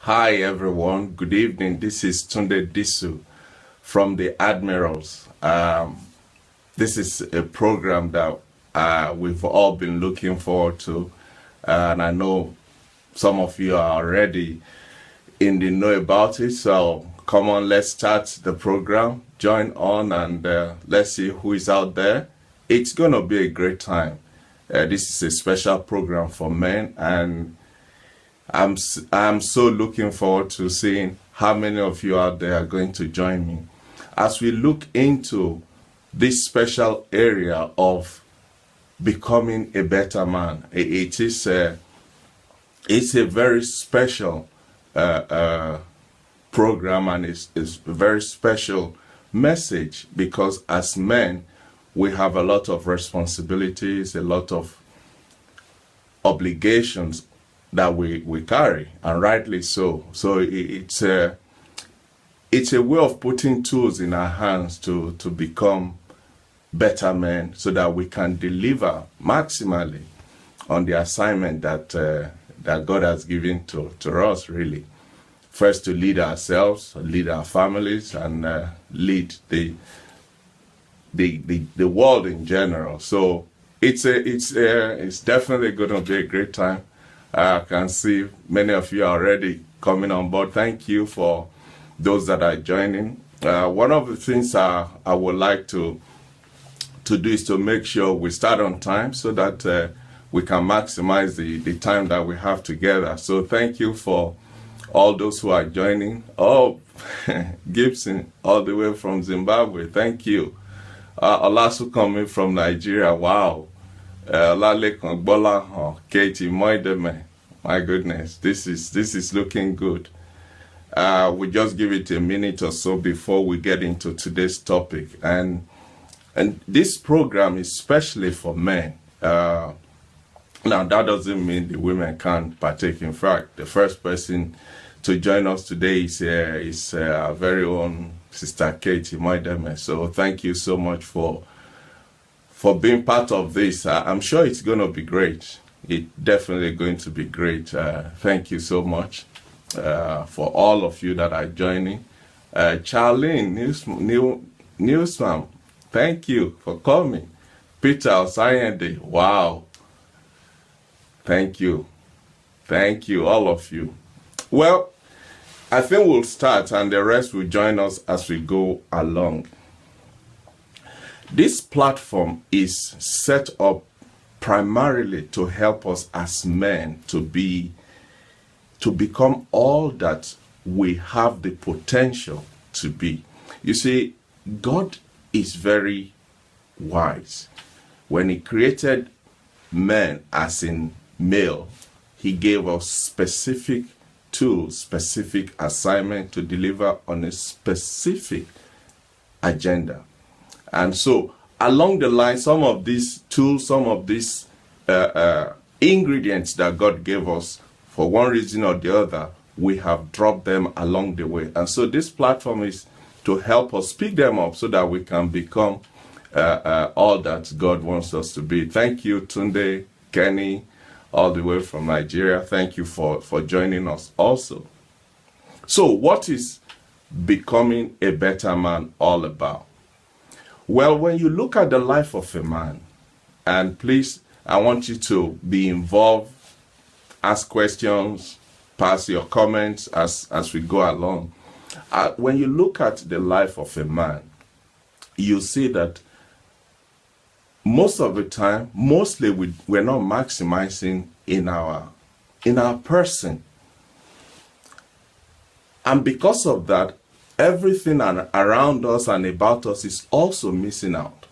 Hi everyone, good evening. This is Tunde Disu from the Admirals. This is a program that we've all been looking forward to, and I know some of you are already in the know about it. So come on, let's start the program. Join on and let's see who is out there. It's going to be a great time. This is a special program for men, and I'm so looking forward to seeing how many of you out there are going to join me as we look into this special area of becoming a better man. It's a very special program, and it's a very special message because as men we have a lot of responsibilities, a lot of obligations that we carry, and rightly so. So it's a way of putting tools in our hands to become better men, so that we can deliver maximally on the assignment that God has given to us. Really, first to lead ourselves, lead our families, and lead the world in general. So it's definitely going to be a great time. I can see many of you are already coming on board. Thank you for those that are joining. One of the things I would like to do is to make sure we start on time so that we can maximize the time that we have together. So thank you for all those who are joining. Oh, Gibson, all the way from Zimbabwe. Thank you. Olasu coming from Nigeria. Wow. Lalekan Bola, Katie Moideme. My goodness, this is looking good. We just give it a minute or so before we get into today's topic, and this program is specially for men. Now that doesn't mean the women can't partake. In fact, the first person to join us today is our very own Sister Katie Moideme. So thank you so much for being part of this. I'm sure it's going to be great. It's definitely going to be great. Thank you so much for all of you that are joining. Charlene, Newsman, thank you for coming. Peter Osayende, wow. Thank you. Thank you, all of you. Well, I think we'll start and the rest will join us as we go along. This platform is set up primarily to help us as men to become all that we have the potential to be. You see, God is very wise. When He created men as in male, He gave us specific tools, specific assignment to deliver on a specific agenda. And so, along the line, some of these tools, some of these ingredients that God gave us, for one reason or the other, we have dropped them along the way. And so this platform is to help us pick them up so that we can become all that God wants us to be. Thank you, Tunde, Kenny, all the way from Nigeria. Thank you for joining us also. So what is becoming a better man all about? Well, when you look at the life of a man, and please, I want you to be involved, ask questions, pass your comments as we go along. When you look at the life of a man, you see that most of the time, mostly we're not maximizing in our person. And because of that, everything around us and about us is also missing out.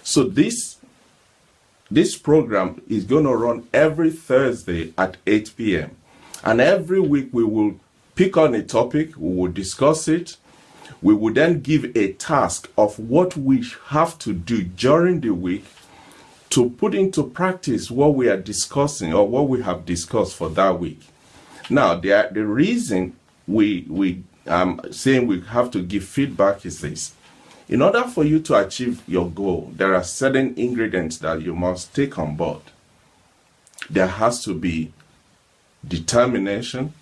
So this program is going to run every Thursday at 8 p.m. And every week we will pick on a topic, we will discuss it. We will then give a task of what we have to do during the week to put into practice what we are discussing or what we have discussed for that week. Now, the reason we saying we have to give feedback is this. In order for you to achieve your goal, there are certain ingredients that you must take on board. There has to be determination,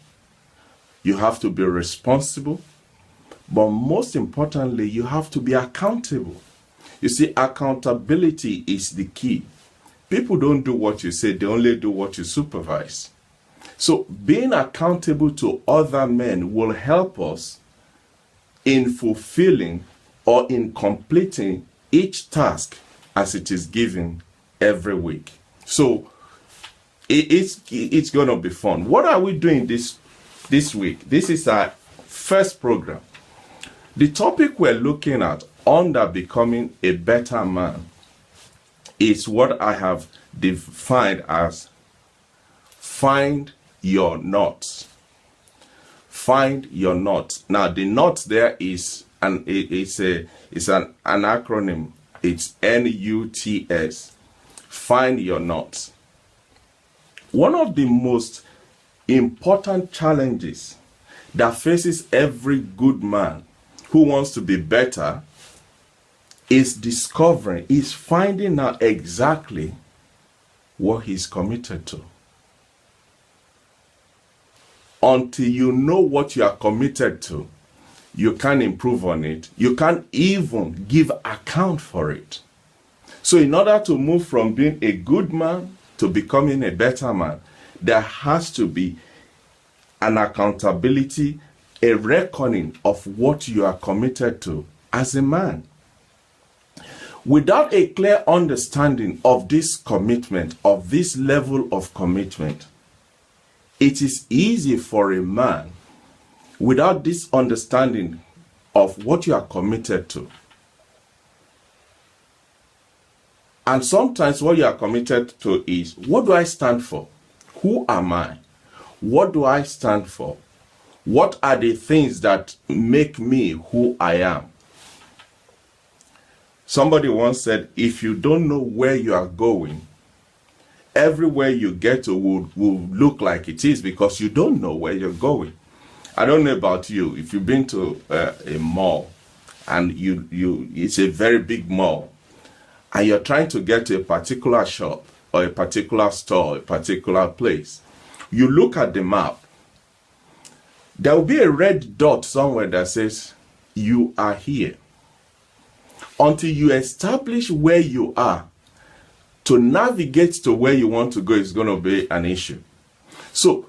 You have to be responsible. But most importantly, you have to be accountable. You see, accountability is the key. People don't do what you say, they only do what you supervise. So being accountable to other men will help us in fulfilling or in completing each task as it is given every week. So it's going to be fun. What are we doing this week? This is our first program. The topic we're looking at under becoming a better man is what I have defined as find your knots. Find your knots. Now the knots there is it's an acronym. It's N.U.Ts. Find your knots. One of the most important challenges that faces every good man who wants to be better is finding out exactly what he's committed to. Until you know what you are committed to, you can't improve on it. You can't even give account for it. So in order to move from being a good man to becoming a better man, there has to be an accountability, a reckoning of what you are committed to as a man. Without a clear understanding of this commitment, of this level of commitment, it is easy for a man, without this understanding of what you are committed to. And sometimes what you are committed to is, what do I stand for? Who am I? What do I stand for? What are the things that make me who I am? Somebody once said, if you don't know where you are going, everywhere you get to will look like it is, because you don't know where you're going. I don't know about you. If you've been to a mall and it's a very big mall, and you're trying to get to a particular shop or a particular store, a particular place, you look at the map. There will be a red dot somewhere that says, you are here. Until you establish where you are, to navigate to where you want to go is going to be an issue. So,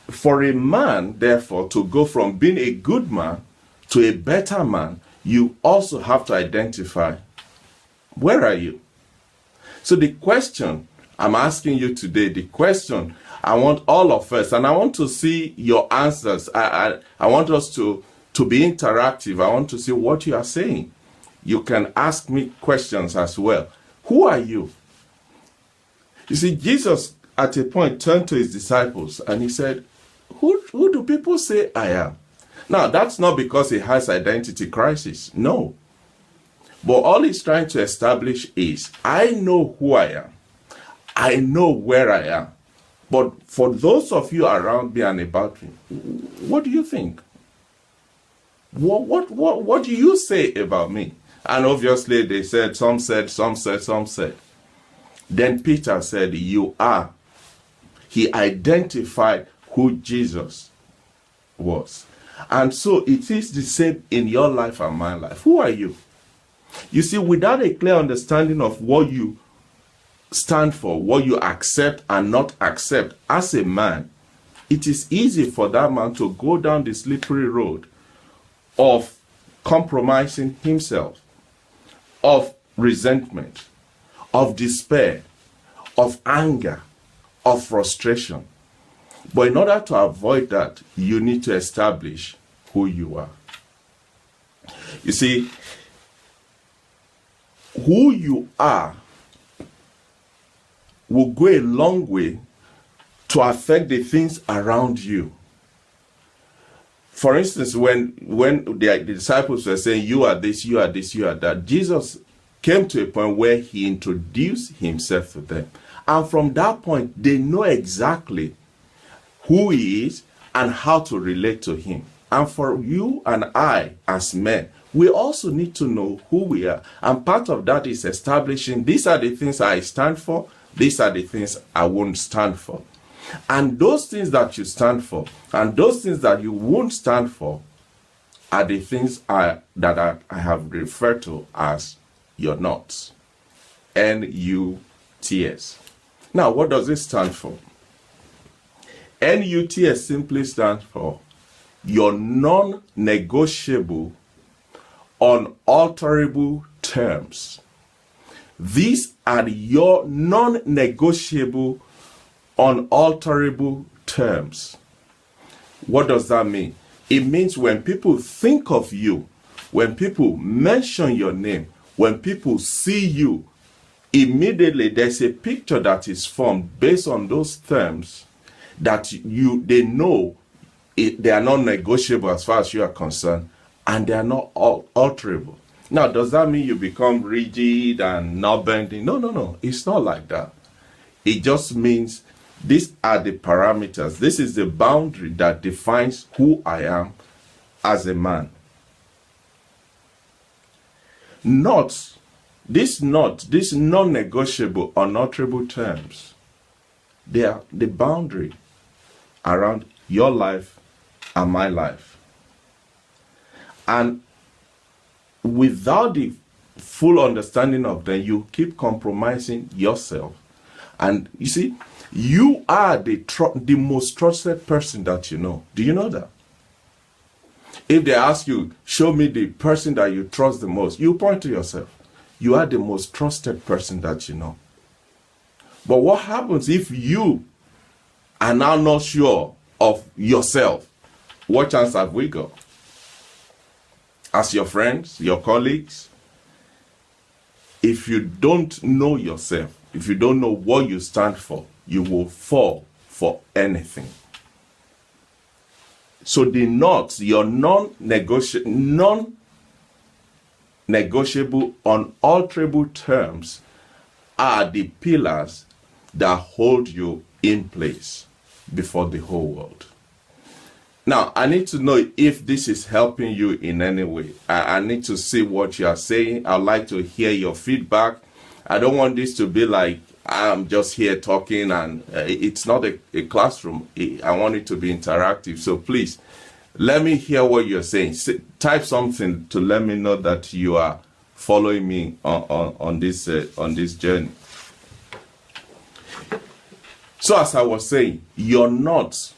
for a man, therefore, to go from being a good man to a better man, you also have to identify, where are you? So the question I'm asking you today, the question I want all of us, and I want to see your answers. I want us to be interactive. I want to see what you are saying. You can ask me questions as well. Who are you? You see, Jesus at a point turned to his disciples and he said, who do people say I am? Now, that's not because he has identity crisis. No. But all he's trying to establish is, I know who I am. I know where I am. But for those of you around me and about me, what do you think? What do you say about me? And obviously they said, some said. Then Peter said, you are. He identified who Jesus was. And so it is the same in your life and my life. Who are you? You see, without a clear understanding of what you stand for, what you accept and not accept as a man, it is easy for that man to go down the slippery road of compromising himself, of resentment, of despair, of anger, of frustration. But in order to avoid that, you need to establish who you are. You see, who you are will go a long way to affect the things around you. For instance, when the disciples were saying, you are this, you are this, you are that, Jesus came to a point where he introduced himself to them. And from that point, they know exactly who he is and how to relate to him. And for you and I as men, we also need to know who we are. And part of that is establishing, these are the things I stand for, these are the things I won't stand for. And those things that you stand for and those things that you won't stand for are the things that I have referred to as your N.U.Ts. N-U-T-S. Now, what does it stand for? N-U-T-S simply stands for your non-negotiable, unalterable terms. These are your non-negotiable, unalterable terms. What does that mean? It means when people think of you, when people mention your name, when people see you, immediately there's a picture that is formed based on those terms that they know they are not negotiable as far as you are concerned, and they are not alterable. Now, does that mean you become rigid and not bending? No. It's not like that. It just means these are the parameters. This is the boundary that defines who I am as a man. These non-negotiable, unalterable terms, they are the boundary around your life and my life. And without the full understanding of them, you keep compromising yourself. And you see, you are the most trusted person that you know. Do you know that? If they ask you, show me the person that you trust the most, you point to yourself. You are the most trusted person that you know. But what happens if you are now not sure of yourself? What chance have we got? As your friends, your colleagues, if you don't know yourself, if you don't know what you stand for, you will fall for anything. So the N.U.Ts, your non-negotiable, unalterable terms are the pillars that hold you in place before the whole world. Now, I need to know if this is helping you in any way. I need to see what you are saying. I'd like to hear your feedback. I don't want this to be like I'm just here talking and it's not a classroom. I want it to be interactive. So please, let me hear what you're saying. Type something to let me know that you are following me on this journey. So as I was saying, your N.U.Ts,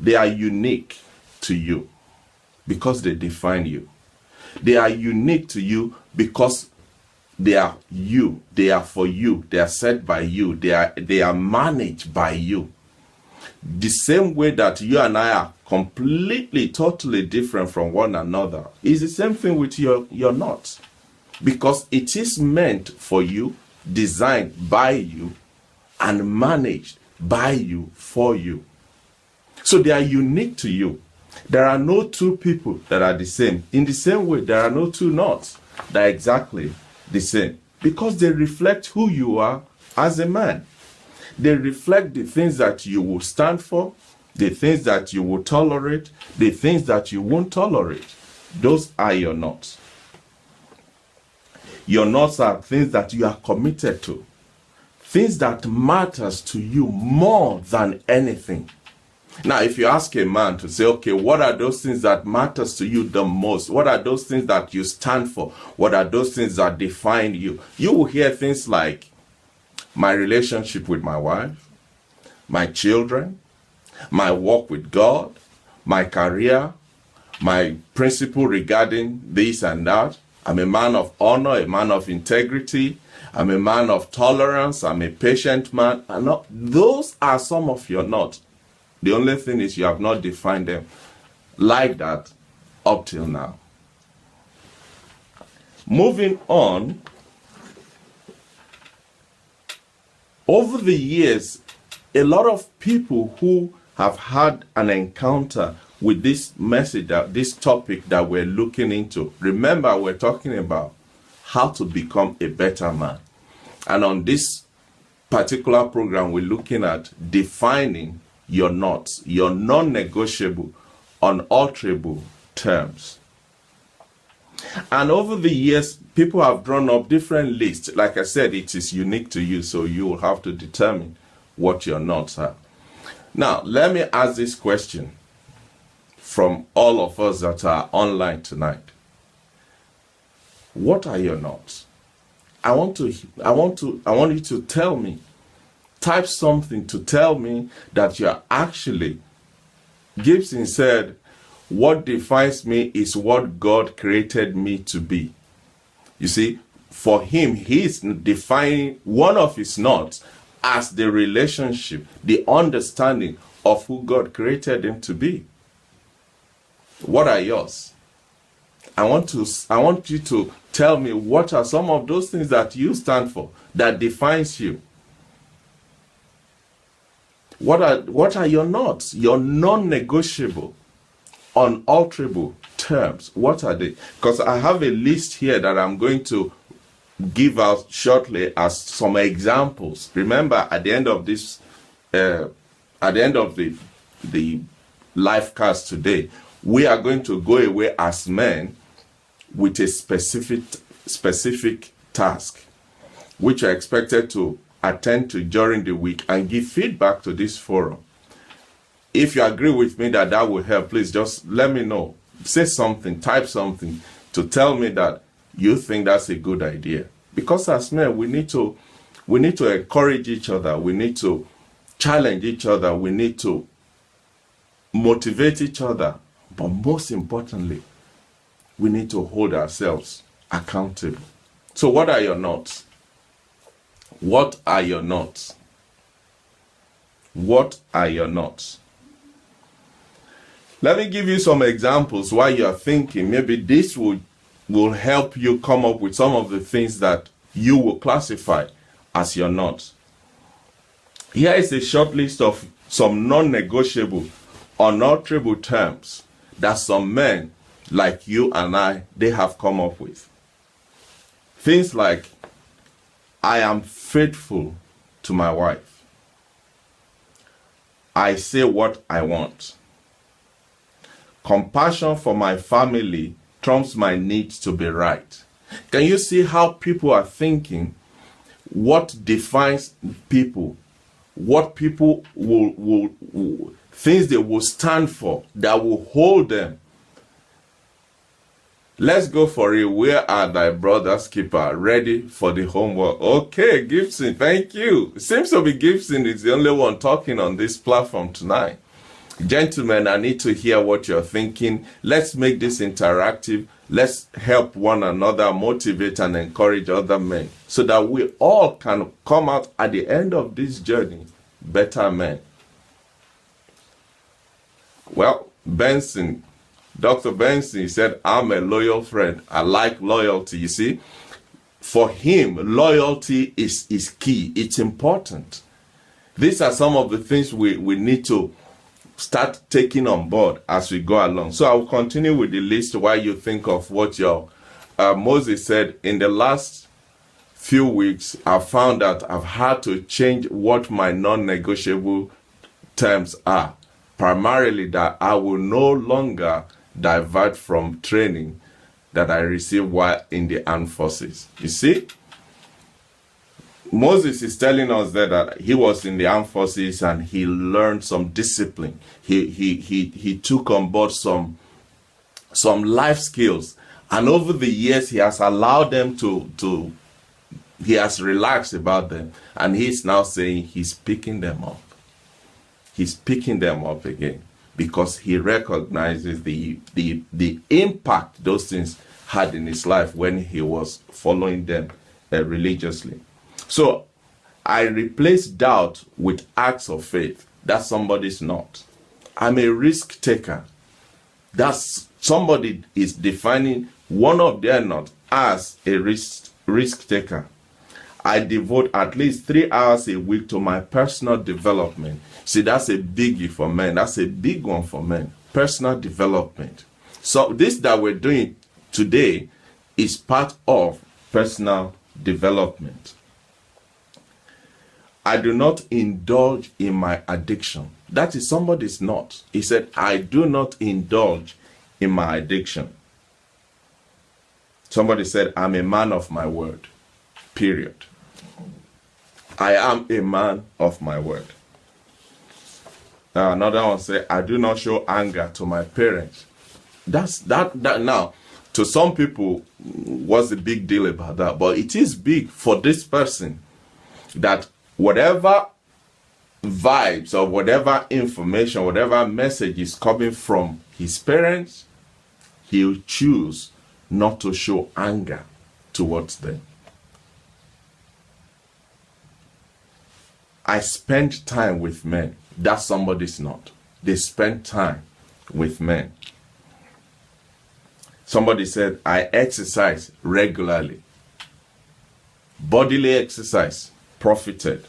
they are unique to you because they define you. They are unique to you because they are you. They are for you. They are set by you. They are managed by you. The same way that you and I are completely, totally different from one another is the same thing with your N.U.Ts. Because it is meant for you, designed by you, and managed by you, for you. So they are unique to you. There are no two people that are the same. In the same way, there are no two N.U.Ts that are exactly the same. Because they reflect who you are as a man. They reflect the things that you will stand for, the things that you will tolerate, the things that you won't tolerate. Those are your N.U.Ts. Your N.U.Ts are things that you are committed to. Things that matters to you more than anything. Now, if you ask a man to say, okay, what are those things that matters to you the most? What are those things that you stand for? What are those things that define you? You will hear things like my relationship with my wife, my children, my walk with God, my career, my principle regarding this and that. I'm a man of honor, a man of integrity. I'm a man of tolerance. I'm a patient man. Those are some of your N.U.Ts. The only thing is you have not defined them like that up till now. Moving on, over the years, a lot of people who have had an encounter with this message, this topic that we're looking into. Remember, we're talking about how to become a better man. And on this particular program, we're looking at defining your N.U.Ts, your non-negotiable, unalterable terms. And over the years, people have drawn up different lists. Like I said, it is unique to you, so you will have to determine what your knots are. Now, let me ask this question from all of us that are online tonight. What are your knots? I want you to tell me. Type something to tell me that you're actually. Gibson said, what defines me is what God created me to be. You see, for him, he's defining one of his knots as the relationship, the understanding of who God created him to be. What are yours? I want you to tell me what are some of those things that you stand for, that defines you. What are your knots? Your non-negotiable, unalterable terms. What are they? Because I have a list here that I'm going to give out shortly as some examples. Remember, at the end of this, at the end of the live cast today, we are going to go away as men with a specific task, which are expected to attend to during the week and give feedback to this forum. If you agree with me that will help, please just let me know. Say something, type something to tell me that you think that's a good idea. Because as men, we need to encourage each other. We need to challenge each other. We need to motivate each other. But most importantly, we need to hold ourselves accountable. So what are your knots? What are your knots? What are your knots? Let me give you some examples while you are thinking. Maybe this will help you come up with some of the things that you will classify as your knots. Here is a short list of some non-negotiable, unalterable terms that some men like you and I, they have come up with. Things like, I am faithful to my wife. I say what I want. Compassion for my family trumps my need to be right. Can you see how people are thinking? What defines people? What people will things they will stand for, that will hold them. Let's go for it. Where are thy brothers keeper? Ready for the homework. Okay, Gibson, thank you. It seems to be Gibson is the only one talking on this platform tonight. Gentlemen, I need to hear what you're thinking. Let's make this interactive. Let's help one another, motivate and encourage other men so that we all can come out at the end of this journey better men. Well, Benson, Dr. Benson, he said, I'm a loyal friend. I like loyalty. You see, for him, loyalty is key. It's important. These are some of the things we need to start taking on board as we go along. So I will continue with the list while you think of what your Moses said. In the last few weeks, I found that I've had to change what my non-negotiable terms are. Primarily that I will no longer divert from training that I received while in the armed forces. You see, Moses is telling us that he was in the armed forces and he learned some discipline. He took on board some life skills, and over the years he has allowed them he has relaxed about them, and he's now saying he's picking them up. He's picking them up again because he recognizes the impact those things had in his life when he was following them religiously. So I replace doubt with acts of faith. That's somebody's not. I'm a risk taker. That's somebody is defining one of their not as a risk taker. I devote at least 3 hours a week to my personal development. See, that's a biggie for men. That's a big one for men. Personal development. So this that we're doing today is part of personal development. I do not indulge in my addiction. That is somebody's not. He said, I do not indulge in my addiction. Somebody said, I'm a man of my word. Period. I am a man of my word. Another one say, I do not show anger to my parents. That now, to some people, what's the big deal about that? But it is big for this person that whatever vibes or whatever information, whatever message is coming from his parents, he'll choose not to show anger towards them. I spend time with men. That somebody's not. They spend time with men. Somebody said, I exercise regularly. Bodily exercise profited.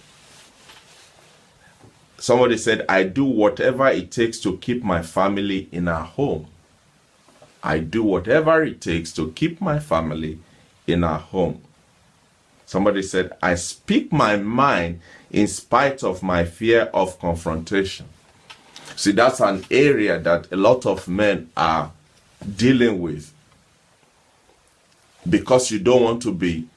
Somebody said, I do whatever it takes to keep my family in our home. I do whatever it takes to keep my family in our home. Somebody said, I speak my mind in spite of my fear of confrontation. See, that's an area that a lot of men are dealing with, because you don't want to be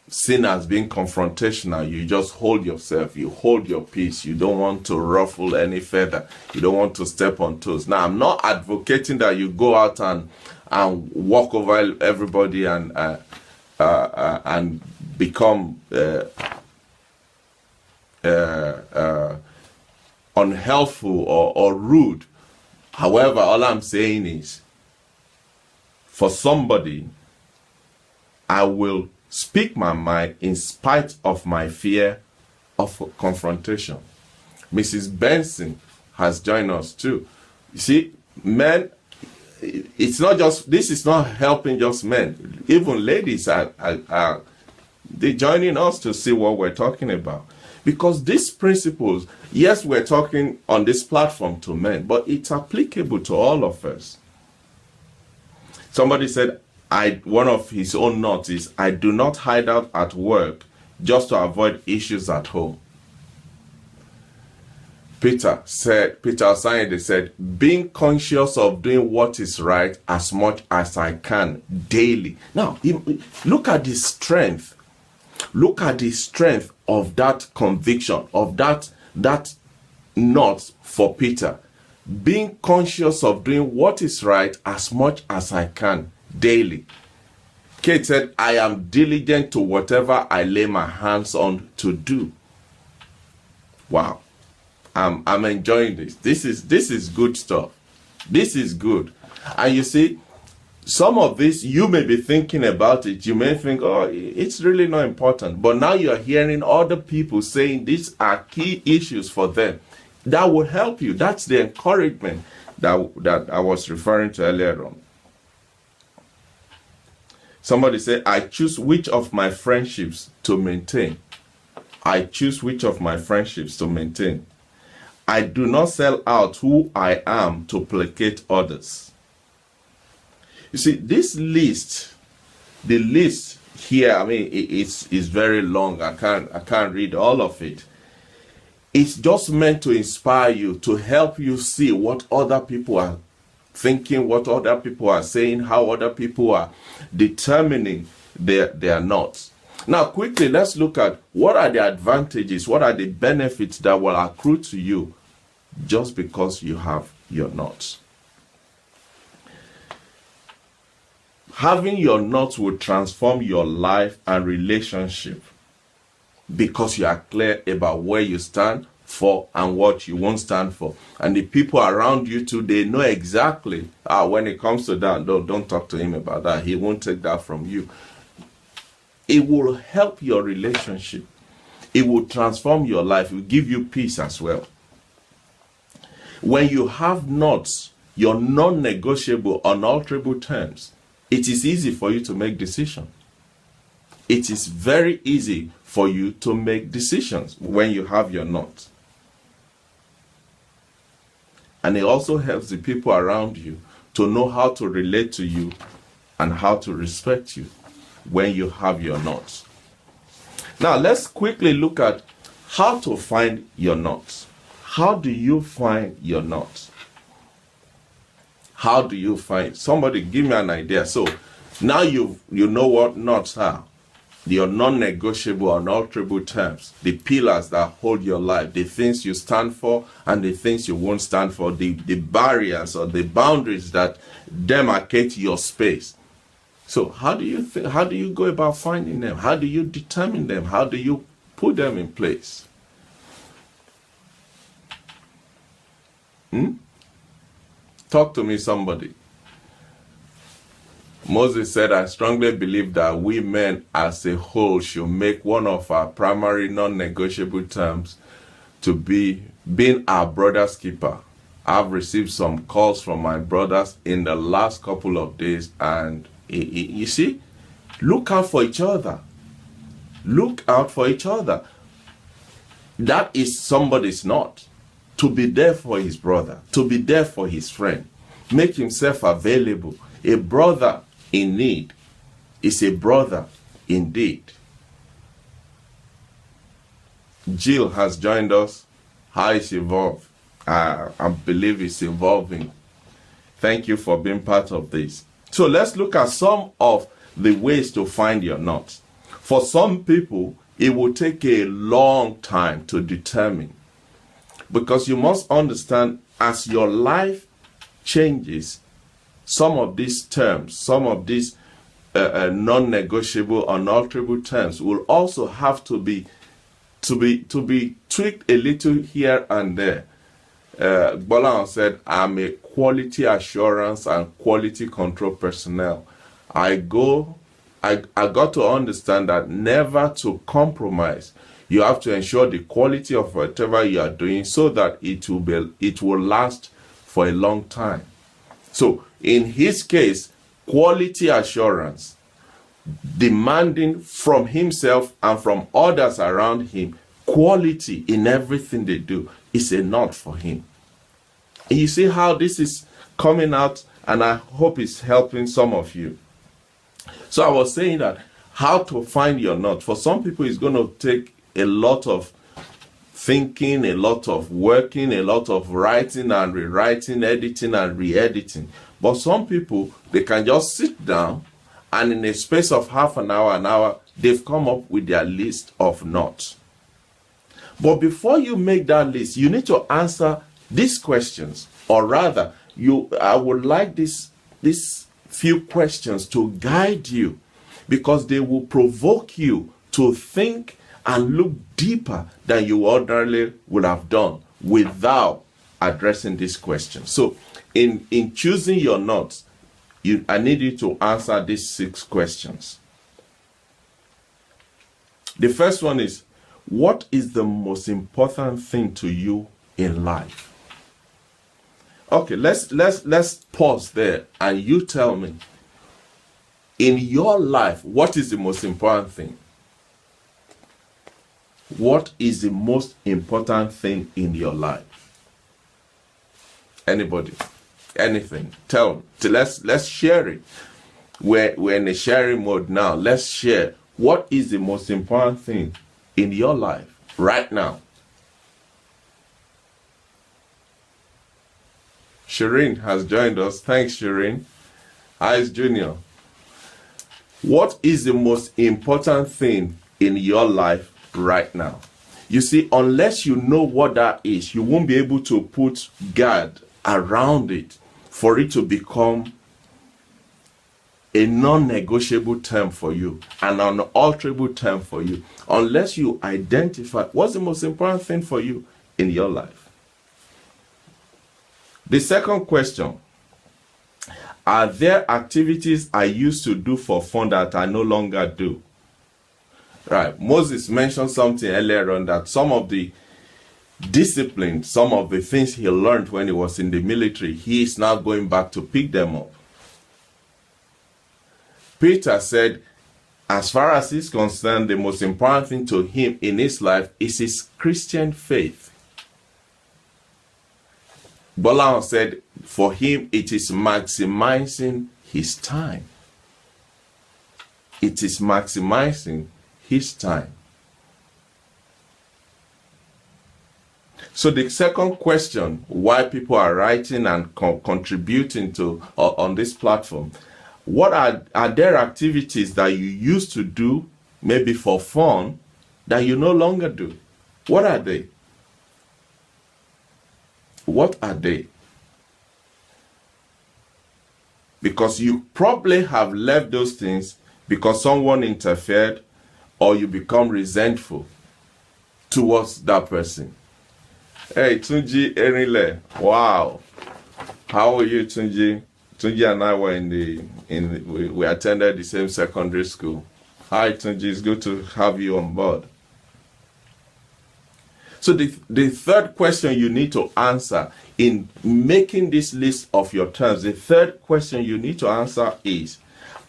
seen as being confrontational. You just hold yourself, you hold your peace, you don't want to ruffle any feather, you don't want to step on toes. Now, I'm not advocating that you go out and walk over everybody and become unhelpful or rude. However, all I'm saying is, for somebody, I will speak my mind in spite of my fear of confrontation. Mrs. Benson has joined us too. You see, men, it's not just, this is not helping just men. Even ladies are they're joining us to see what we're talking about. Because these principles, yes, we're talking on this platform to men, but it's applicable to all of us. Somebody said, one of his own notes is, I do not hide out at work just to avoid issues at home. Peter Osanyede said, being conscious of doing what is right as much as I can daily. Now, look at the strength. Look at the strength of that conviction, of that note for Peter. Being conscious of doing what is right as much as I can daily. Kate said, I am diligent to whatever I lay my hands on to do. Wow. I'm enjoying this. This is good stuff. This is good. And you see, some of this, you may be thinking about it. You may think, oh, it's really not important. But now you're hearing other people saying these are key issues for them. That will help you. That's the encouragement that I was referring to earlier on. Somebody said, I choose which of my friendships to maintain. I choose which of my friendships to maintain. I do not sell out who I am to placate others. You see, this list, the list here, I mean, it's very long. I can't read all of it. It's just meant to inspire you, to help you see what other people are thinking, what other people are saying, how other people are determining their notes. Now, quickly, let's look at what are the advantages, what are the benefits that will accrue to you just because you have your notes. Having your notes will transform your life and relationship because you are clear about where you stand for and what you won't stand for. And the people around you too, they know exactly, when it comes to that, don't talk to him about that. He won't take that from you. It will help your relationship. It will transform your life. It will give you peace as well. When you have notes, your non-negotiable, unalterable terms, it is easy for you to make decisions. It is very easy for you to make decisions when you have your notes. And it also helps the people around you to know how to relate to you and how to respect you when you have your notes. Now, let's quickly look at how to find your notes. How do you find your notes? How do you find? Somebody give me an idea. So now you know what notes are. your non-negotiable, unalterable terms, the pillars that hold your life, the things you stand for and the things you won't stand for, the barriers or the boundaries that demarcate your space. So how do you go about finding them? How do you determine them? How do you put them in place? Talk to me, somebody. Moses said, I strongly believe that we men as a whole should make one of our primary non-negotiable terms to be being our brother's keeper. I've received some calls from my brothers in the last couple of days, and you see, look out for each other. Look out for each other. That is somebody's not. To be there for his brother, to be there for his friend, make himself available. A brother in need is a brother indeed. Jill has joined us. How is evolved? I believe it's evolving. Thank you for being part of this. So let's look at some of the ways to find your knots. For some people, it will take a long time to determine, because you must understand, as your life changes, some of these terms, some of these non-negotiable, unalterable terms will also have to be tweaked a little here and there. Bolan said, I'm a quality assurance and quality control personnel. I got to understand that never to compromise. You have to ensure the quality of whatever you are doing so that it will last for a long time. So in his case, quality assurance, demanding from himself and from others around him quality in everything they do, is a knot for him. And you see how this is coming out, and I hope it's helping some of you. So I was saying that how to find your knot. For some people, it's going to take a lot of thinking, a lot of working, a lot of writing and rewriting, editing and re-editing. But some people, they can just sit down and in a space of half an hour, they've come up with their list of knots. But before you make that list, you need to answer these questions, or rather, I would like these few questions to guide you, because they will provoke you to think and look deeper than you ordinarily would have done without addressing these questions. So in choosing your notes, I need you to answer these 6 questions. The first one is, what is the most important thing to you in life? Okay, let's pause there and you tell me, in your life, what is the most important thing? What is the most important thing in your life? Anybody? Anything? Tell me. Let's share it. We're in a sharing mode now. Let's share. What is the most important thing in your life right now? Shireen has joined us. Thanks, Shireen. Hi, Junior. What is the most important thing in your life right now? You see, unless you know what that is, you won't be able to put guard around it for it to become a non-negotiable term for you, an unalterable term for you, unless you identify what's the most important thing for you in your life. The second question, are there activities I used to do for fun that I no longer do? Right, Moses mentioned something earlier on, that some of the discipline, some of the things he learned when he was in the military, he is now going back to pick them up. Peter said, as far as he's concerned, the most important thing to him in his life is his Christian faith. Bolan said, for him, it is maximizing his time. It is maximizing his time. So the second question, why people are writing and contributing to on this platform, what are there activities that you used to do maybe for fun, that you no longer do. What are they? What are they? Because you probably have left those things because someone interfered, or you become resentful towards that person. Hey, Tunji Erile, wow. How are you, Tunji? Tunji and I were we attended the same secondary school. Hi, Tunji, it's good to have you on board. So the third question you need to answer in making this list of your terms, the third question you need to answer is,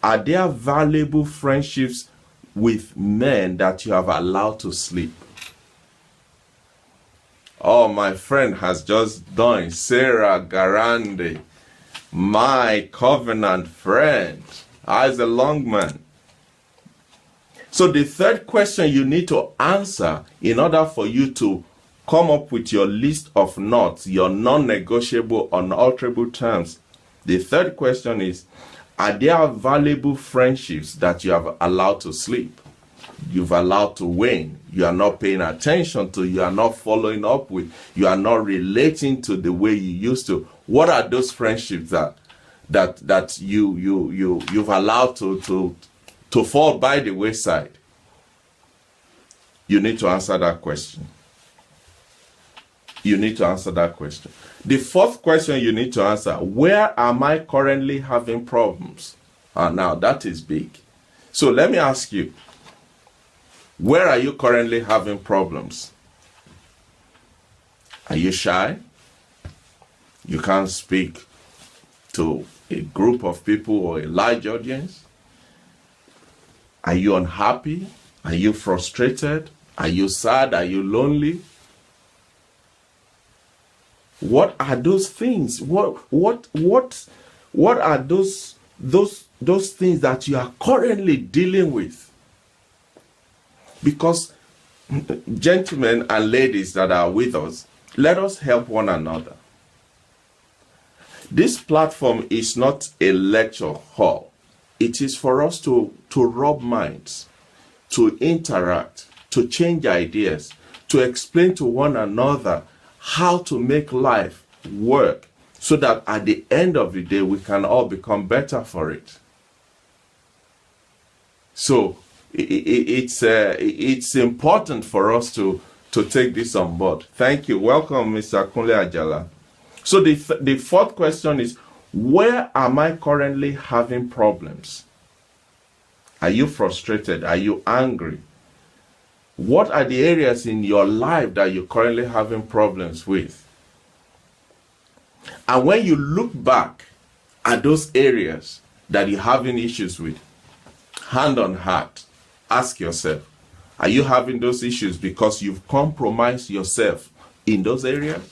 are there valuable friendships with men that you have allowed to sleep? Oh, my friend has just done. Sarah Garande, my covenant friend. As a long man. So the third question you need to answer in order for you to come up with your list of N.U.Ts, your non-negotiable, unalterable terms. The third question is, are there valuable friendships that you have allowed to sleep? You've allowed to wane. You are not paying attention to, you are not following up with, you are not relating to the way you used to. What are those friendships that you've allowed to fall by the wayside? You need to answer that question. You need to answer that question. The fourth question you need to answer, where am I currently having problems? Now that is big. So let me ask you, where are you currently having problems? Are you shy? You can't speak to a group of people or a large audience? Are you unhappy? Are you frustrated? Are you sad? Are you lonely? What are those things? What are those things that you are currently dealing with? Because, gentlemen and ladies that are with us, let us help one another. This platform is not a lecture hall. It is for us to rub minds, to interact, to change ideas, to explain to one another how to make life work, so that at the end of the day we can all become better for it. So it's important for us to take this on board. Thank you. Welcome, Mr. Kunle Ajala. So the fourth question is, where am I currently having problems? Are you frustrated? Are you angry? What are the areas in your life that you're currently having problems with? And when you look back at those areas that you're having issues with, hand on heart, ask yourself, are you having those issues because you've compromised yourself in those areas?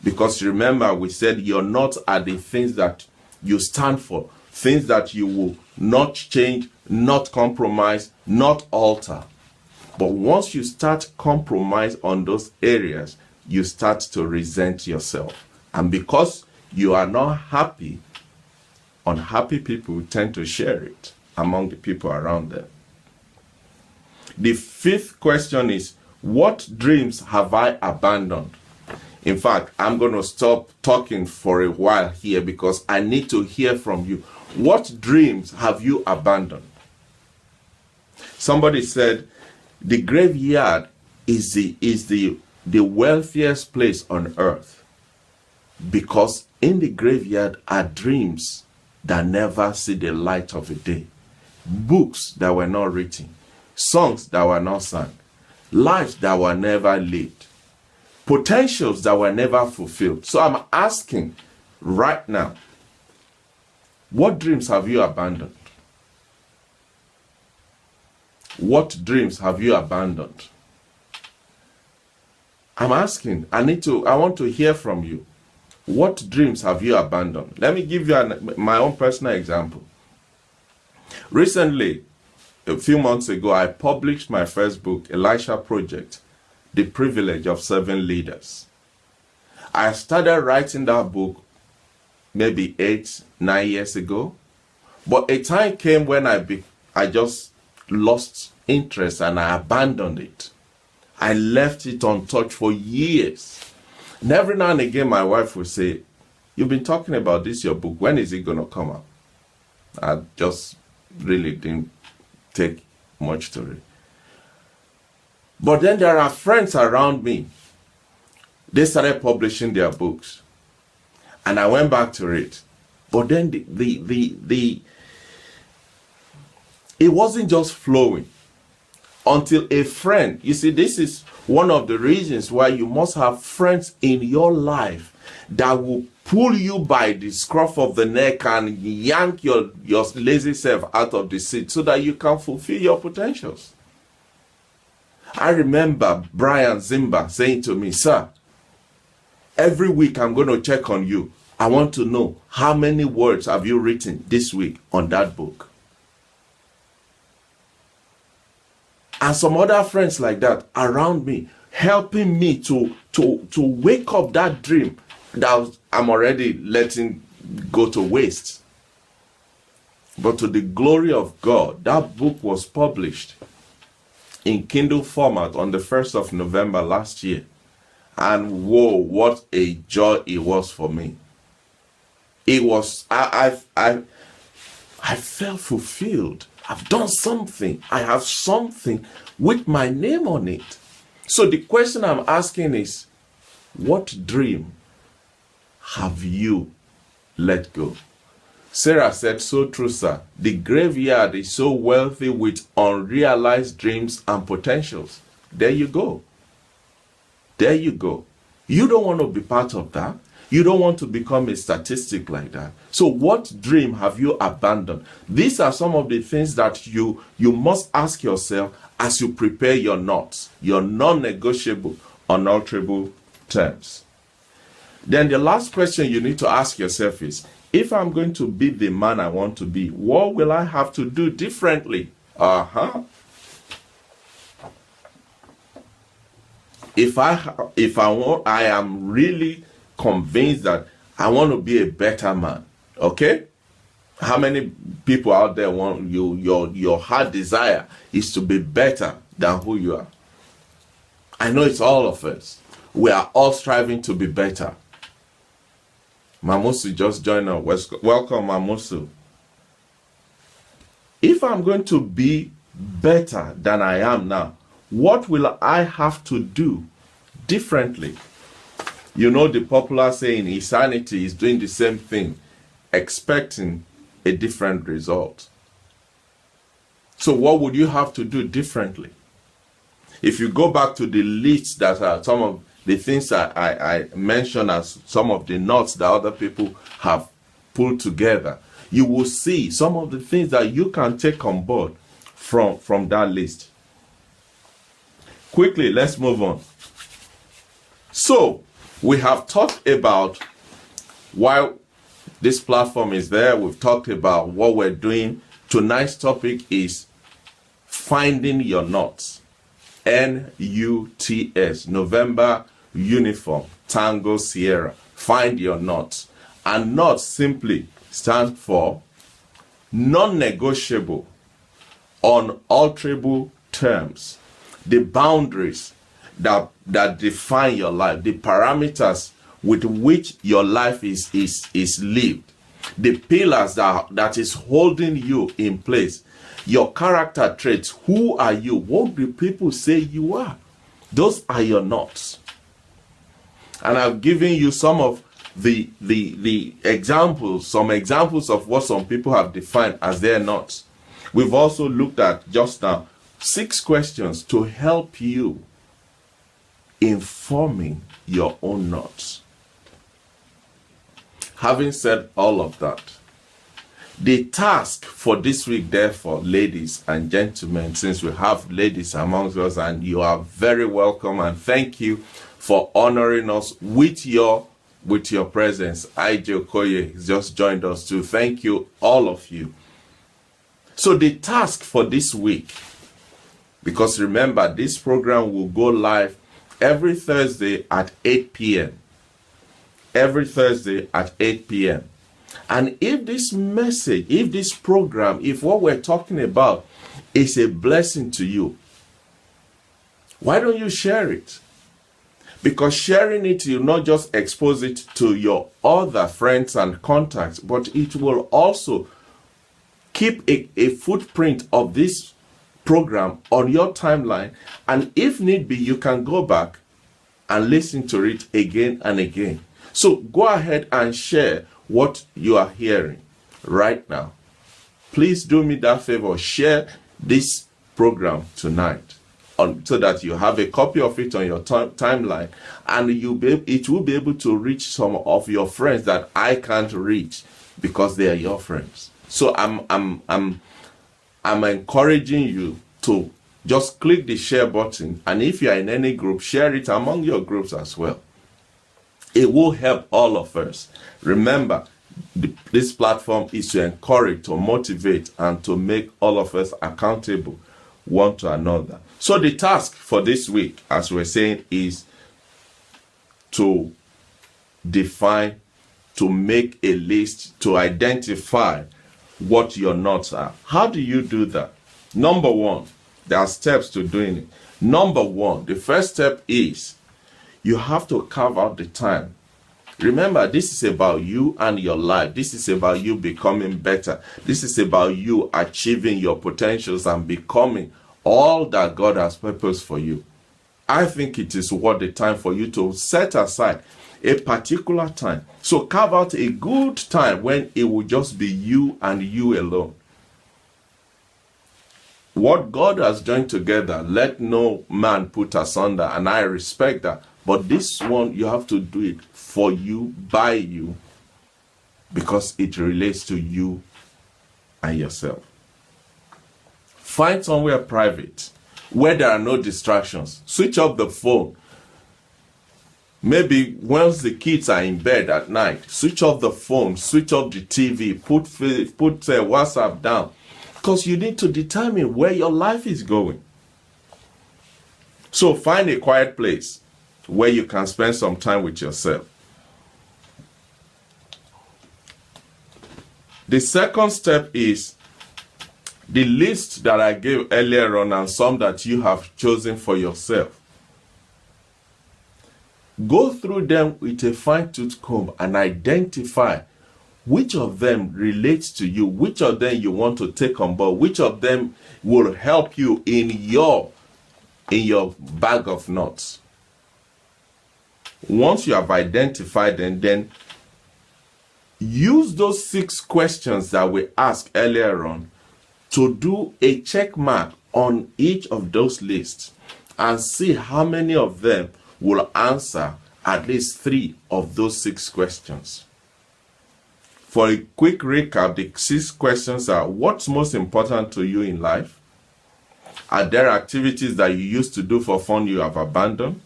Because remember, we said you're not at the things that you stand for, things that you will not change, not compromise, not alter. But once you start compromise on those areas, you start to resent yourself. And because you are not happy, unhappy people tend to share it among the people around them. The fifth question is, what dreams have I abandoned? In fact, I'm going to stop talking for a while here because I need to hear from you. What dreams have you abandoned? Somebody said the graveyard is the wealthiest place on earth, because in the graveyard are dreams that never see the light of the day, books that were not written, songs that were not sung, lives that were never lived, potentials that were never fulfilled. So I'm asking right now, what dreams have you abandoned? What dreams have you abandoned? I'm asking, I want to hear from you. What dreams have you abandoned? Let me give you my own personal example. Recently, a few months ago, I published my first book, Elisha Project, The Privilege of Serving Leaders. I started writing that book maybe 8-9 years ago, but a time came when I I just lost interest and I abandoned it. I left it untouched for years. And every now and again, my wife would say, "You've been talking about this, your book. When is it going to come out?" I just really didn't take much to it. But then there are friends around me. They started publishing their books. And I went back to it. But then it wasn't just flowing until a friend, you see, this is one of the reasons why you must have friends in your life that will pull you by the scruff of the neck and yank your lazy self out of the seat so that you can fulfill your potentials. I remember Brian Zimba saying to me, "Sir, every week I'm going to check on you. I want to know how many words have you written this week on that book." And some other friends like that around me, helping me to wake up that dream that I'm already letting go to waste. But to the glory of God, that book was published in Kindle format on the 1st of November last year. And whoa, what a joy it was for me. It was, I felt fulfilled. I've done something. I have something with my name on it. So the question I'm asking is, what dream have you let go? Sarah said, "So true, sir. The graveyard is so wealthy with unrealized dreams and potentials." There you go. There you go. You don't want to be part of that. You don't want to become a statistic like that. So what dream have you abandoned? These are some of the things that you must ask yourself as you prepare your N.U.Ts, your non-negotiable, unalterable terms. Then the last question you need to ask yourself is, if I'm going to be the man I want to be, what will I have to do differently? If I am really convinced that I want to be a better man, okay? How many people out there want your heart desire is to be better than who you are? I know it's all of us. We are all striving to be better. Mamusu just joined us. Welcome, Mamusu. If I'm going to be better than I am now, what will I have to do differently? You know the popular saying, insanity is doing the same thing, expecting a different result. So what would you have to do differently? If you go back to the list that are some of the things I mentioned as some of the N.U.Ts that other people have pulled together, you will see some of the things that you can take on board from that list. Quickly, let's move on. So, we have talked about why this platform is there. We've talked about what we're doing. Tonight's topic is finding your N.U.Ts. N.U.Ts. November Uniform Tango Sierra. Find your N.U.Ts. And N.U.Ts simply stand for non-negotiable, unalterable terms. The boundaries that define your life, the parameters with which your life is lived, the pillars that is holding you in place, your character traits. Who are you? What do people say you are? Those are your N.U.Ts. And I've given you some of the examples, some examples of what some people have defined as their N.U.Ts. We've also looked at just now 6 questions to help you in forming your own N.U.Ts. Having said all of that, the task for this week, therefore, ladies and gentlemen, since we have ladies amongst us, and you are very welcome, and thank you for honoring us with your presence. Ije Okoye has just joined us too. Thank you, all of you. So the task for this week, because remember, this program will go live every Thursday at 8 p.m. Every Thursday at 8 p.m. And if this message, if this program, if what we're talking about is a blessing to you, why don't you share it? Because sharing it, you not just expose it to your other friends and contacts, but it will also keep a footprint of this program on your timeline. And if need be, you can go back and listen to it again and again. So go ahead and share what you are hearing right now. Please do me that favor. Share this program tonight so that you have a copy of it on your timeline, and it will be able to reach some of your friends that I can't reach because they are your friends. So I'm encouraging you to just click the share button, and if you are in any group, share it among your groups as well. It will help all of us. Remember, this platform is to encourage, to motivate, and to make all of us accountable one to another. So the task for this week, as we're saying, is to define, to make a list, to identify what your knots are. How do you do that? Number one, there are steps to doing it. Number one, the first step is you have to carve out the time. Remember, this is about you and your life. This is about you becoming better. This is about you achieving your potentials and becoming all that God has purposed for you. I think it is worth the time for you to set aside a particular time. So carve out a good time when it will just be you and you alone. What God has joined together, let no man put asunder, and I respect that. But this one, you have to do it for you, by you, because it relates to you and yourself. Find somewhere private where there are no distractions. Switch off the phone. Maybe once the kids are in bed at night, switch off the phone, switch off the TV, put WhatsApp down, because you need to determine where your life is going. So find a quiet place where you can spend some time with yourself. The second step is the list that I gave earlier on and some that you have chosen for yourself. Go through them with a fine-tooth comb and identify which of them relates to you, which of them you want to take on board, which of them will help you in your bag of nuts. Once you have identified them, then use those 6 questions that we asked earlier on to do a check mark on each of those lists and see how many of them will answer at least 3 of those 6 questions. For a quick recap, the 6 questions are: what's most important to you in life? Are there activities that you used to do for fun you have abandoned?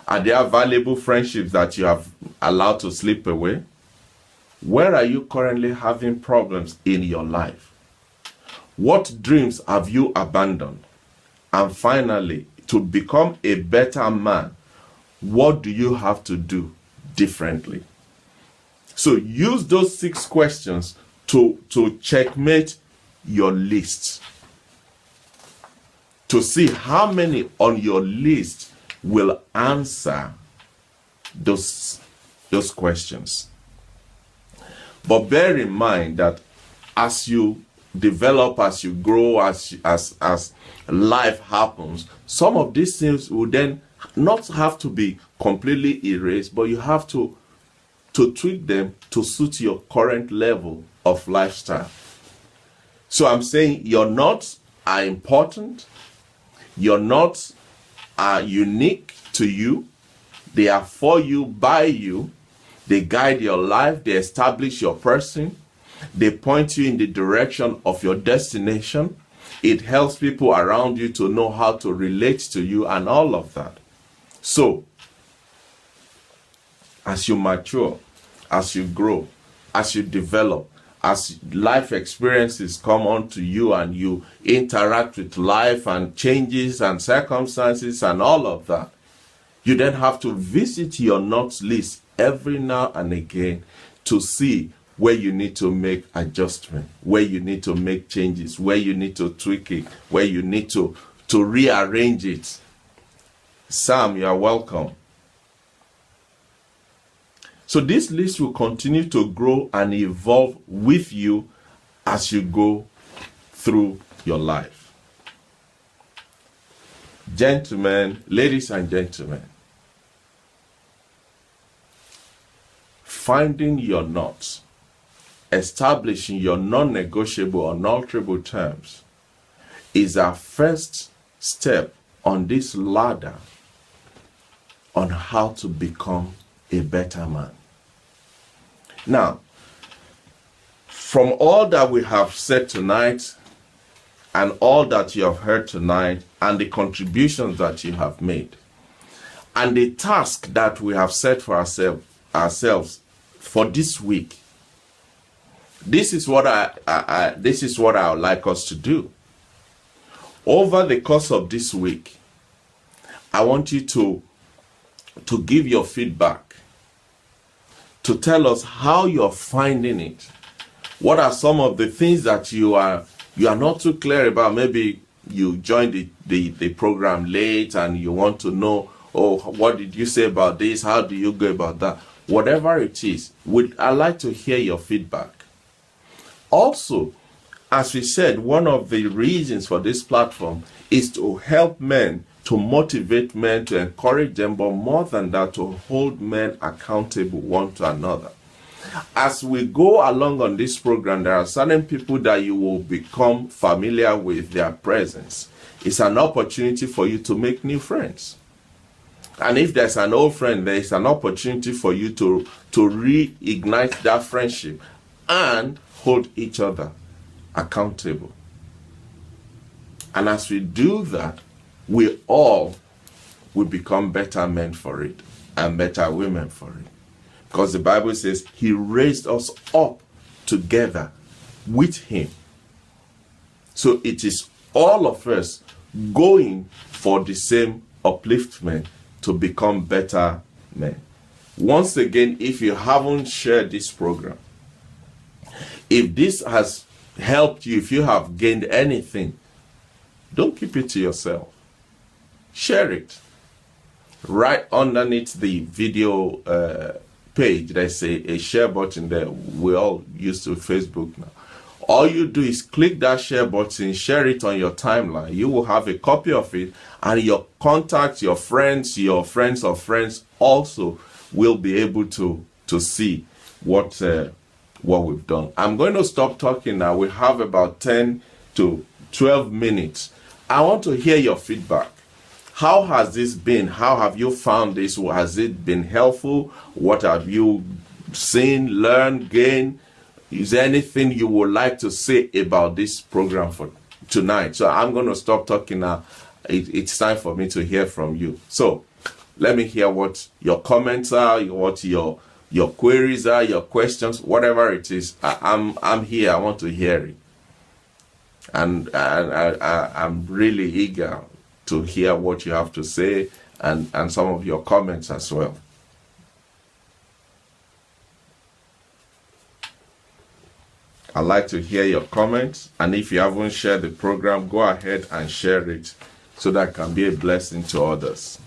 Are there valuable friendships that you have allowed to slip away? Where are you currently having problems in your life? What dreams have you abandoned? And finally, to become a better man, what do you have to do differently? So use those 6 questions to checkmate your list, to see how many on your list will answer those questions. But bear in mind that as you develop, as you grow, as life happens, some of these things will then not have to be completely erased, but you have to tweak them to suit your current level of lifestyle. So I'm saying your knots are important. Your knots are unique to you. They are for you, by you. They guide your life. They establish your person. They point you in the direction of your destination. It helps people around you to know how to relate to you and all of that. So, as you mature, as you grow, as you develop, as life experiences come onto you and you interact with life and changes and circumstances and all of that, you then have to visit your notes list every now and again to see where you need to make adjustment, where you need to make changes, where you need to tweak it, where you need to rearrange it. Sam, you are welcome. So this list will continue to grow and evolve with you as you go through your life. Gentlemen, ladies and gentlemen, finding your knots, establishing your non-negotiable, unalterable terms is our first step on this ladder on how to become a better man. Now, from all that we have said tonight and all that you have heard tonight and the contributions that you have made and the task that we have set for ourselves for this week, this is what I would like us to do. Over the course of this week, I want you to give your feedback, to tell us how you're finding it. What are some of the things that you are not too clear about? Maybe you joined the program late and you want to know, oh, what did you say about this? How do you go about that? Whatever it is, I'd like to hear your feedback. Also, as we said, one of the reasons for this platform is to help men, to motivate men, to encourage them, but more than that, to hold men accountable one to another. As we go along on this program, there are certain people that you will become familiar with their presence. It's an opportunity for you to make new friends. And if there's an old friend, there is an opportunity for you to reignite that friendship and hold each other accountable. And as we do that, we all will become better men for it and better women for it. Because the Bible says he raised us up together with him. So it is all of us going for the same upliftment to become better men. Once again, if you haven't shared this program, if this has helped you, if you have gained anything, don't keep it to yourself. Share it. Right underneath the video page, there's a share button there. We all used to Facebook now. All you do is click that share button, share it on your timeline. You will have a copy of it, and your contacts, your friends of friends also will be able to see what we've done. I'm going to stop talking now. We have about 10 to 12 minutes. I want to hear your feedback. How has this been? How have you found this? Has it been helpful? What have you seen, learned, gained? Is there anything you would like to say about this program for tonight? So I'm going to stop talking now. It's time for me to hear from you. So let me hear what your comments are, what your queries are, your questions, whatever it is. I'm here. I want to hear it. And I'm really eager to hear what you have to say and some of your comments as well. I'd like to hear your comments, and if you haven't shared the program, go ahead and share it so that it can be a blessing to others.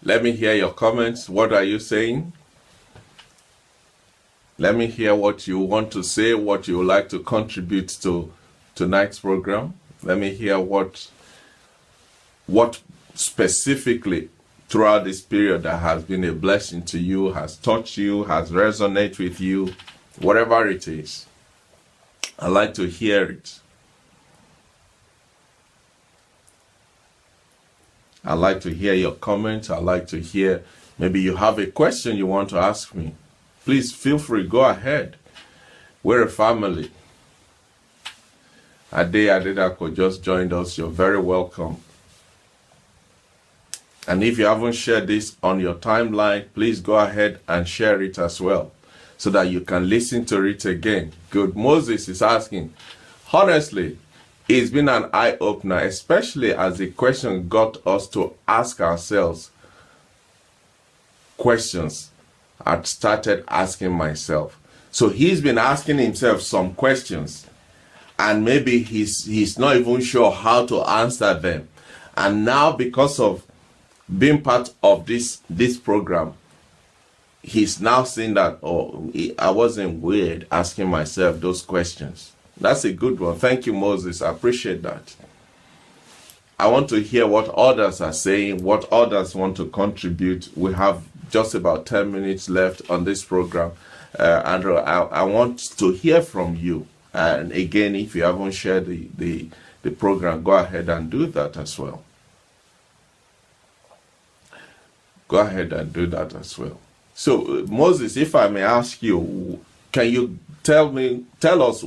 Let me hear your comments. What are you saying? Let me hear what you want to say, what you would like to contribute to tonight's program. Let me hear what specifically throughout this period that has been a blessing to you, has touched you, has resonated with you, whatever it is. I'd like to hear it. I'd like to hear your comments. I'd like to hear, maybe you have a question you want to ask me. Please feel free, go ahead. We're a family. Adelaja just joined us. You're very welcome. And if you haven't shared this on your timeline, please go ahead and share it as well so that you can listen to it again. Good. Moses is asking, honestly, It's been an eye-opener, especially as the question got us to ask ourselves questions. I started asking myself. So he's been asking himself some questions, and maybe he's not even sure how to answer them. And now, because of being part of this program, he's now saying that, oh, I wasn't weird asking myself those questions. That's a good one. Thank you, Moses. I appreciate that. I want to hear what others are saying, what others want to contribute. We have just about 10 minutes left on this program. Andrew, I want to hear from you. And again, if you haven't shared the program, go ahead and do that as well. Go ahead and do that as well. So, Moses, if I may ask you, can you tell us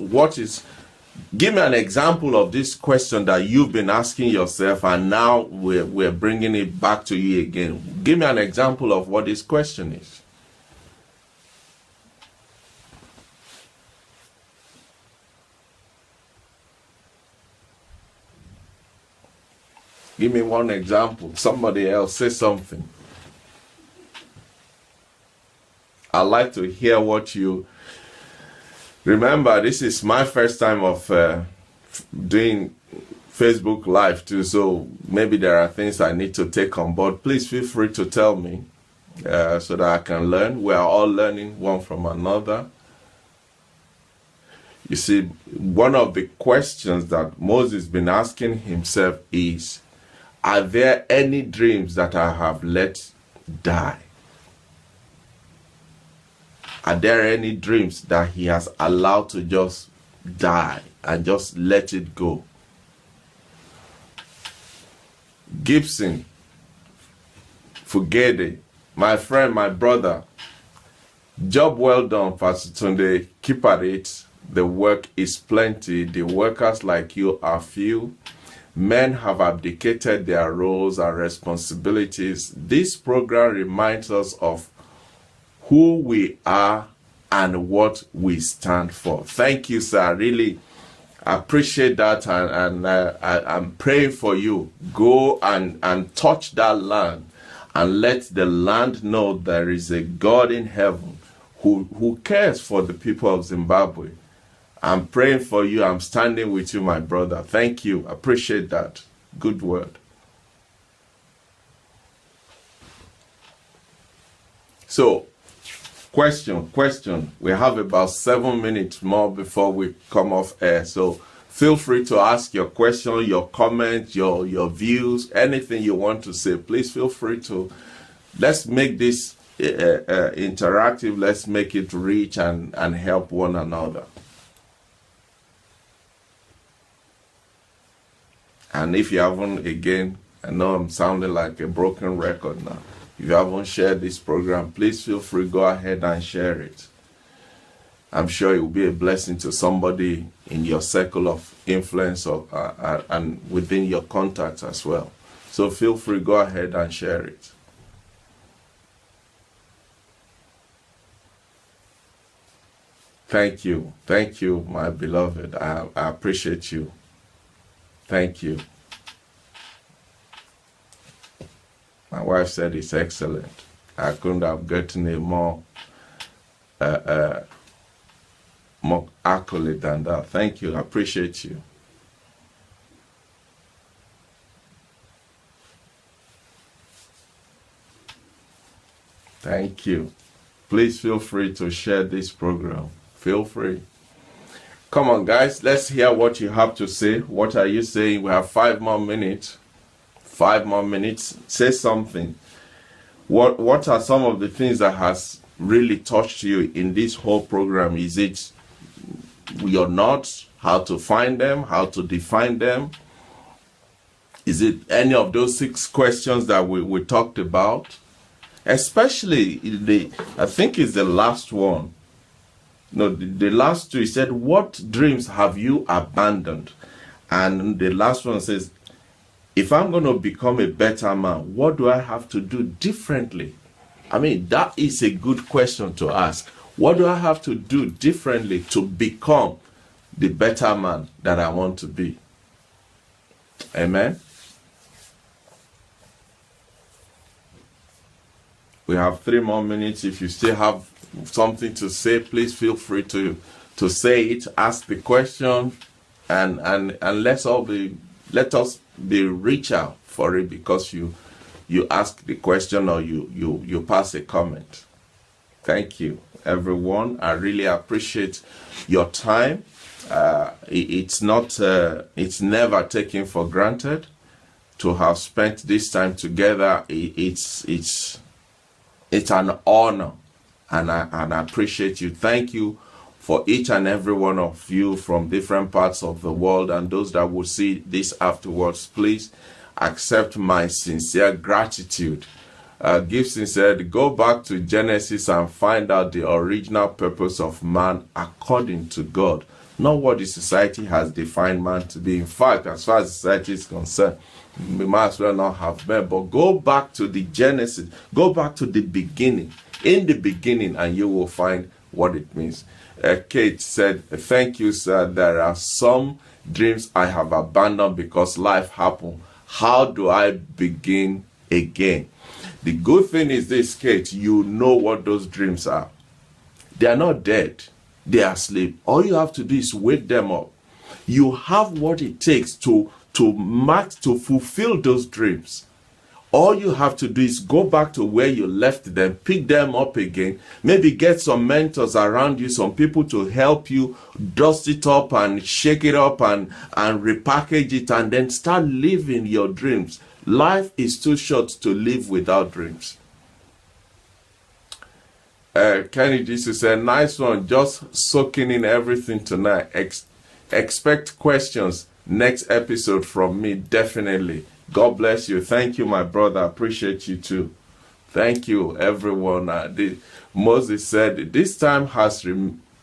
give me an example of this question that you've been asking yourself, and now we're bringing it back to you again. Give me an example of what this question is. Give me one example. Somebody else say something. I'd like to hear what you... Remember, this is my first time of doing Facebook Live too, so maybe there are things I need to take on board. Please feel free to tell me so that I can learn. We are all learning one from another. You see, one of the questions that Moses has been asking himself is, are there any dreams that I have let die? Are there any dreams that he has allowed to just die and just let it go? Gibson, Fugede, my friend, my brother, job well done, Pastor Tunde. Keep at it. The work is plenty. The workers like you are few. Men have abdicated their roles and responsibilities. This program reminds us of who we are and what we stand for. Thank you, sir. I really appreciate that, and I'm praying for you. Go and touch that land and let the land know there is a God in heaven who cares for the people of Zimbabwe. I'm praying for you. I'm standing with you, my brother. Thank you. Appreciate that. Good word. So, question. We have about 7 minutes more before we come off air. So feel free to ask your question, your comment, your views, anything you want to say. Please feel free to. Let's make this interactive. Let's make it rich and help one another. And if you haven't, again, I know I'm sounding like a broken record now. If you haven't shared this program, please feel free, go ahead and share it. I'm sure it will be a blessing to somebody in your circle of influence and within your contacts as well. So feel free, go ahead and share it. Thank you, my beloved. I appreciate you. Thank you. My wife said it's excellent. I couldn't have gotten a more accolade than that. Thank you. I appreciate you. Thank you. Please feel free to share this program. Feel free. Come on, guys. Let's hear what you have to say. What are you saying? We have 5 more minutes. 5 more minutes. Say something. What are some of the things that has really touched you in this whole program? Is it your N.U.Ts, how to find them, how to define them? Is it any of those 6 questions that we talked about? Especially, I think it's the last one. No, the last 2, he said, what dreams have you abandoned? And the last one says, if I'm going to become a better man, what do I have to do differently? I mean, that is a good question to ask. What do I have to do differently to become the better man that I want to be? Amen. We have 3 more minutes. If you still have something to say, please feel free to say it, ask the question, and let us be richer for it because you ask the question or you pass a comment. Thank you, everyone. I really appreciate your time. It's never taken for granted to have spent this time together. It's an honor, and I appreciate you. Thank you for each and every one of you from different parts of the world, and those that will see this afterwards. Please accept my sincere gratitude. Give sincerity. Go back to Genesis and find out the original purpose of man according to God, not what the society has defined man to be. In fact, as far as society is concerned, we might as well not have men. But go back to the Genesis. Go back to the beginning. In the beginning, and you will find what it means. Kate said, thank you, sir. There are some dreams I have abandoned because life happened. How do I begin again? The good thing is this, Kate, you know what those dreams are. They are not dead. They are asleep. All you have to do is wake them up. You have what it takes to fulfill those dreams. All you have to do is go back to where you left them, pick them up again, maybe get some mentors around you, some people to help you dust it up and shake it up and repackage it, and then start living your dreams. Life is too short to live without dreams. Kenny Disu said, nice one, just soaking in everything tonight. Expect questions next episode from me, definitely. God bless you. Thank you, my brother. I appreciate you too. Thank you, everyone. Moses said, this time has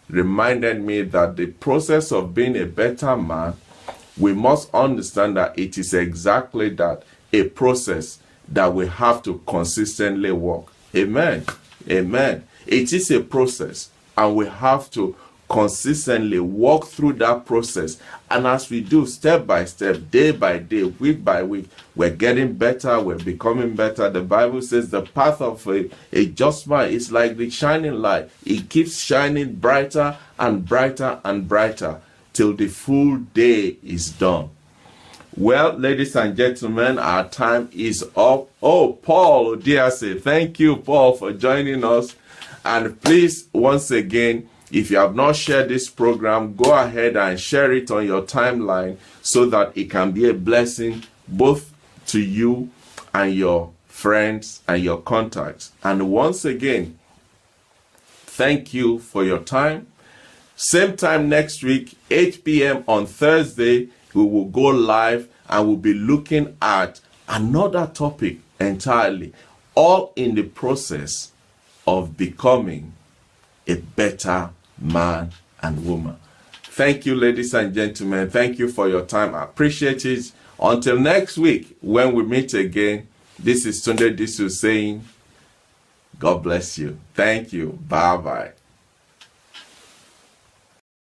reminded me that the process of being a better man, we must understand that it is exactly that, a process that we have to consistently walk. Amen. Amen. It is a process, and we have to consistently walk through that process. And as we do, step by step, day by day, week by week, we're getting better, we're becoming better. The Bible says the path of a just man is like the shining light. It keeps shining brighter and brighter and brighter till the full day is done. Well, ladies and gentlemen, our time is up. Oh, Paul Odiase, thank you, Paul, for joining us. And please, once again, if you have not shared this program, go ahead and share it on your timeline so that it can be a blessing both to you and your friends and your contacts. And once again, thank you for your time. Same time next week, 8 p.m. on Thursday, we will go live and we'll be looking at another topic entirely, all in the process of becoming a better man and woman. Thank you, ladies and gentlemen. Thank you for your time. I appreciate it. Until next week, when we meet again, this is Tunde Disu saying, God bless you. Thank you. Bye-bye.